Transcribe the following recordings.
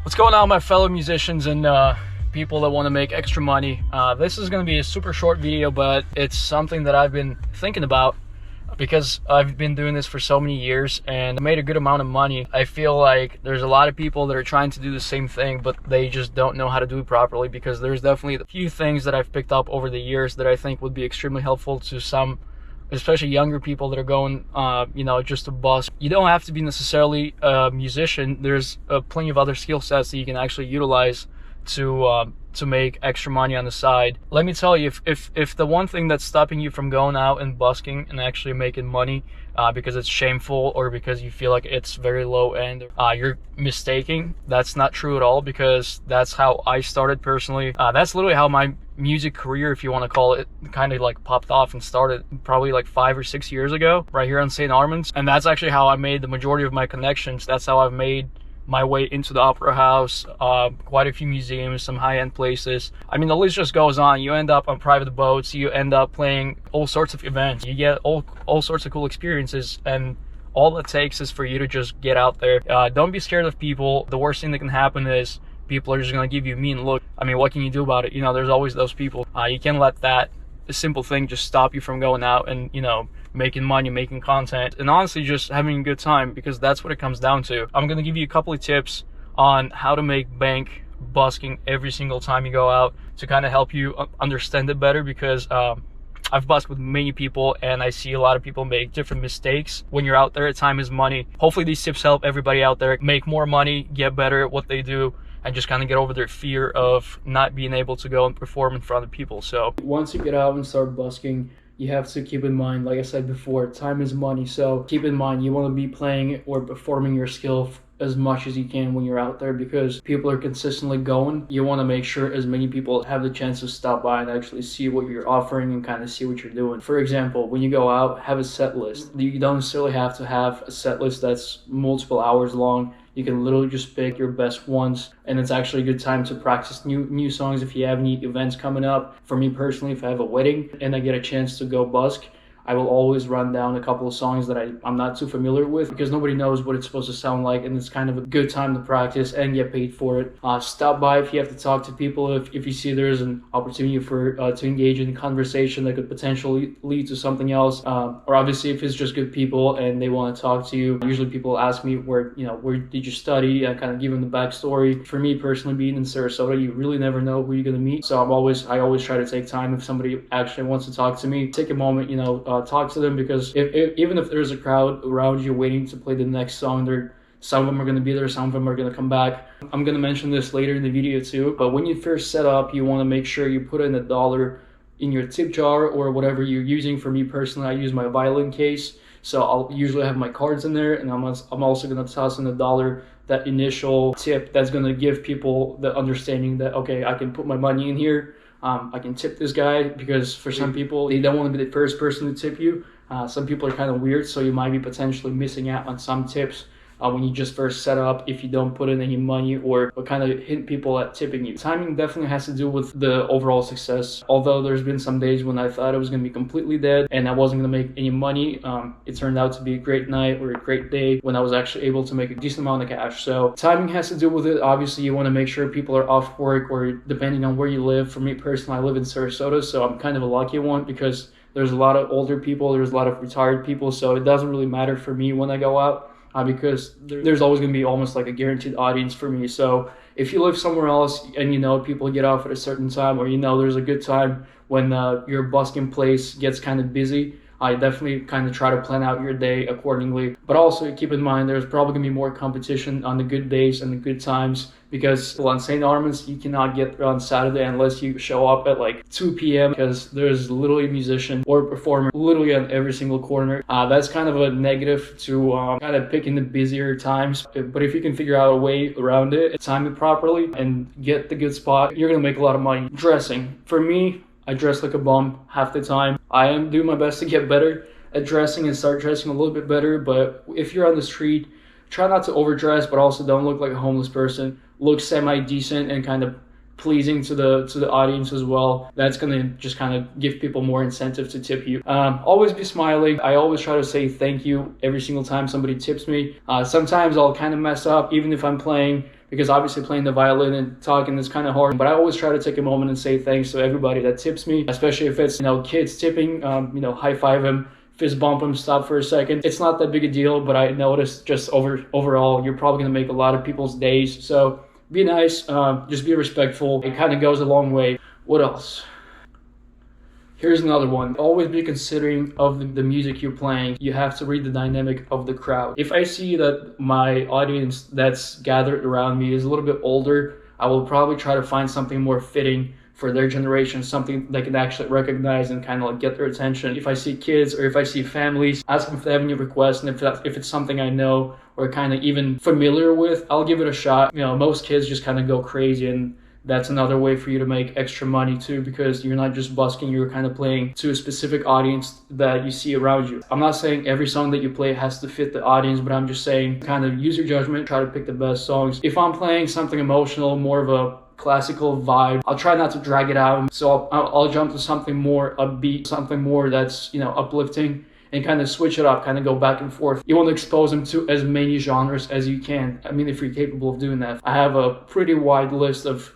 What's going on, my fellow musicians and people that want to make extra money? This is going to be a super short video, but it's something that I've been thinking about because I've been doing this for so many years and made a good amount of money. I feel like there's a lot of people that are trying to do the same thing, but they just don't know how to do it properly, because there's definitely a few things that I've picked up over the years that I think would be extremely helpful to some, especially younger people that are going, just to busk. You don't have to be necessarily a musician. There's plenty of other skill sets that you can actually utilize to make extra money on the side. Let me tell you, if the one thing that's stopping you from going out and busking and actually making money because it's shameful or because you feel like it's very low end, you're mistaking. That's not true at all, because that's how I started personally. That's literally how my music career, if you want to call it, kind of like popped off and started probably like 5 or 6 years ago right here on St. Armand's. And that's actually how I made the majority of my connections. That's how I've made my way into the opera house, quite a few museums, some high-end places. I mean, the list just goes on. You end up on private boats, you end up playing all sorts of events, you get all sorts of cool experiences, and all it takes is for you to just get out there. Don't be scared of people. The worst thing that can happen is people are just going to give you a mean look. I mean, what can you do about it? There's always those people. You can't let that simple thing just stop you from going out and making money, making content, and honestly just having a good time, because that's what it comes down to. I'm going to give you a couple of tips on how to make bank busking every single time you go out, to kind of help you understand it better, because I've busked with many people and I see a lot of people make different mistakes. When you're out there, time is money. Hopefully these tips help everybody out there make more money, get better at what they do, and just kind of get over their fear of not being able to go and perform in front of people. So once you get out and start busking, you have to keep in mind, like I said before, time is money. So keep in mind, you want to be playing or performing your skill as much as you can when you're out there, because people are consistently going. You want to make sure as many people have the chance to stop by and actually see what you're offering and kind of see what you're doing. For example, when you go out, have a set list. You don't necessarily have to have a set list that's multiple hours long. You can literally just pick your best ones, and it's actually a good time to practice new songs if you have any events coming up. For me personally, if I have a wedding and I get a chance to go busk, I will always run down a couple of songs that I'm not too familiar with, because nobody knows what it's supposed to sound like, and it's kind of a good time to practice and get paid for it. Stop by if you have to talk to people, if you see there's an opportunity for to engage in a conversation that could potentially lead to something else, or obviously if it's just good people and they want to talk to you. Usually people ask me where did you study, and kind of give them the backstory. For me personally, being in Sarasota, you really never know who you're going to meet, so I always try to take time. If somebody actually wants to talk to me, take a moment, talk to them, because even if there's a crowd around you waiting to play the next song, some of them are going to be there, some of them are going to come back. I'm going to mention this later in the video too, but when you first set up, you want to make sure you put in $1 in your tip jar or whatever you're using. For me personally, I use my violin case, so I'll usually have my cards in there, and I'm also going to toss in $1, that initial tip that's going to give people the understanding that, okay, I can put my money in here. I can tip this guy, because for some people, they don't want to be the first person to tip you. Some people are kind of weird, so you might be potentially missing out on some tips when you just first set up, if you don't put in any money or kind of hint people at tipping you. Timing definitely has to do with the overall success. Although there's been some days when I thought it was going to be completely dead and I wasn't going to make any money, it turned out to be a great night or a great day when I was actually able to make a decent amount of cash. So timing has to do with it. Obviously, you want to make sure people are off work, or depending on where you live. For me personally, I live in Sarasota, so I'm kind of a lucky one, because there's a lot of older people, there's a lot of retired people, so it doesn't really matter for me when I go out. Because there's always going to be almost like a guaranteed audience for me. So if you live somewhere else and people get off at a certain time, or there's a good time when your busking place gets kind of busy, I definitely kind of try to plan out your day accordingly. But also keep in mind, there's probably going to be more competition on the good days and the good times, because on St. Armand's, you cannot get there on Saturday unless you show up at like 2 p.m. because there's literally a musician or a performer literally on every single corner. That's kind of a negative to kind of picking the busier times. But if you can figure out a way around it, time it properly, and get the good spot, you're going to make a lot of money. Dressing. For me, I dress like a bum half the time. I am doing my best to get better at dressing and start dressing a little bit better, but if you're on the street, try not to overdress, but also don't look like a homeless person. Look semi-decent and kind of pleasing to the audience as well. That's going to just kind of give people more incentive to tip you. Always be smiling. I always try to say thank you every single time somebody tips me. Sometimes I'll kind of mess up, even if I'm playing because obviously playing the violin and talking is kind of hard, but I always try to take a moment and say thanks to everybody that tips me, especially if it's, you know, kids tipping, high five them, fist bump them, stop for a second. It's not that big a deal, but I noticed just overall, you're probably gonna make a lot of people's days. So be nice, just be respectful. It kind of goes a long way. What else? Here's another one. Always be considering of the music you're playing. You have to read the dynamic of the crowd. If I see that my audience that's gathered around me is a little bit older, I will probably try to find something more fitting for their generation, something they can actually recognize and kind of like get their attention. If I see kids or if I see families, ask them if they have any requests, and if it's something I know or kind of even familiar with, I'll give it a shot. You know, most kids just kind of go crazy, and that's another way for you to make extra money too, because you're not just busking, you're kind of playing to a specific audience that you see around you. I'm not saying every song that you play has to fit the audience, but I'm just saying kind of use your judgment, try to pick the best songs. If I'm playing something emotional, more of a classical vibe, I'll try not to drag it out. So I'll jump to something more upbeat, something more that's, you know, uplifting, and kind of switch it up, kind of go back and forth. You want to expose them to as many genres as you can. I mean, if you're capable of doing that. I have a pretty wide list of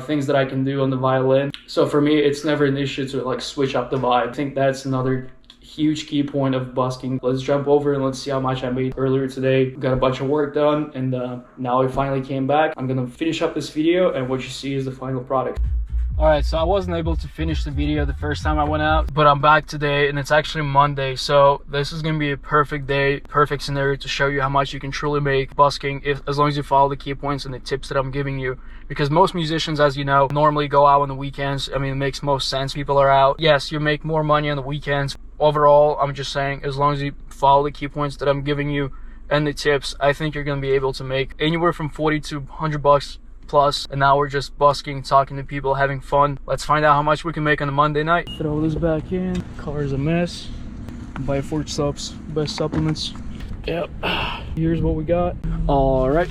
things that I can do on the violin. So for me, it's never an issue to like switch up the vibe. I think that's another huge key point of busking. Let's jump over and let's see how much I made earlier today. Got a bunch of work done, and now I finally came back. I'm gonna finish up this video, and what you see is the final product. Alright, so I wasn't able to finish the video the first time I went out, but I'm back today, and it's actually Monday, so this is going to be a perfect day, perfect scenario to show you how much you can truly make busking as long as you follow the key points and the tips that I'm giving you. Because most musicians, as you know, normally go out on the weekends. I mean, it makes most sense. People are out. Yes, you make more money on the weekends. Overall, I'm just saying, as long as you follow the key points that I'm giving you and the tips, I think you're going to be able to make anywhere from 40 to 100 bucks plus. And now we're just busking, talking to people, having fun. Let's find out how much we can make on a Monday night. Throw this back in. Car's a mess. Buy Forge subs, best supplements. Yep. Here's what we got. All right.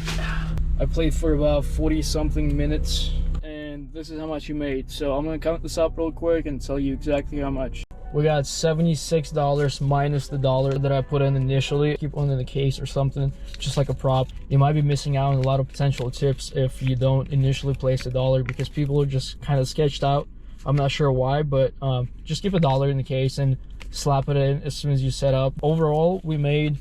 I played for about 40 something minutes, and this is how much you made. So I'm gonna count this up real quick and tell you exactly how much. We got $76 minus the dollar that I put in initially. Keep one in the case or something, just like a prop. You might be missing out on a lot of potential tips if you don't initially place a dollar, because people are just kind of sketched out. I'm not sure why, but just keep a dollar in the case and slap it in as soon as you set up. Overall, we made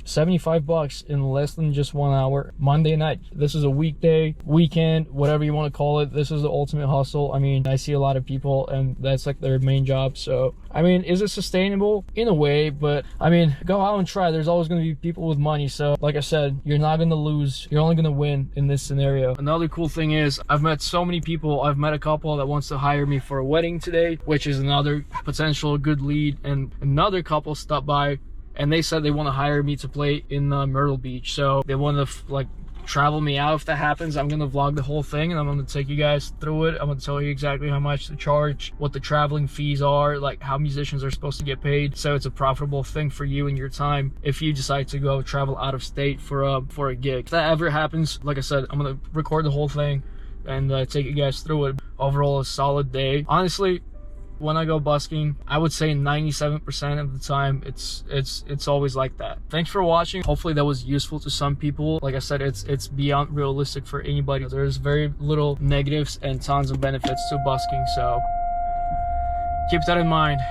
75 bucks in less than just 1 hour Monday night. This is a weekday, weekend, whatever you want to call it. This is the ultimate hustle. I mean, I see a lot of people and that's like their main job. So I mean, is it sustainable? In a way, but I mean, go out and try. There's always going to be people with money. So like I said, you're not going to lose, you're only going to win in this scenario. Another cool thing is I've met so many people. I've met a couple that wants to hire me for a wedding today, which is another potential good lead. And another couple stopped by and they said they want to hire me to play in Myrtle Beach. So they want to like travel me out. If that happens, I'm gonna vlog the whole thing and I'm gonna take you guys through it. I'm gonna tell you exactly how much to charge, what the traveling fees are, like how musicians are supposed to get paid, so it's a profitable thing for you and your time if you decide to go travel out of state for a gig. If that ever happens, like I said, I'm gonna record the whole thing and take you guys through it. Overall, a solid day. Honestly, when I go busking, I would say 97% of the time it's always like that. Thanks for watching. Hopefully that was useful to some people. Like I said, it's beyond realistic for anybody. There's very little negatives and tons of benefits to busking, so keep that in mind.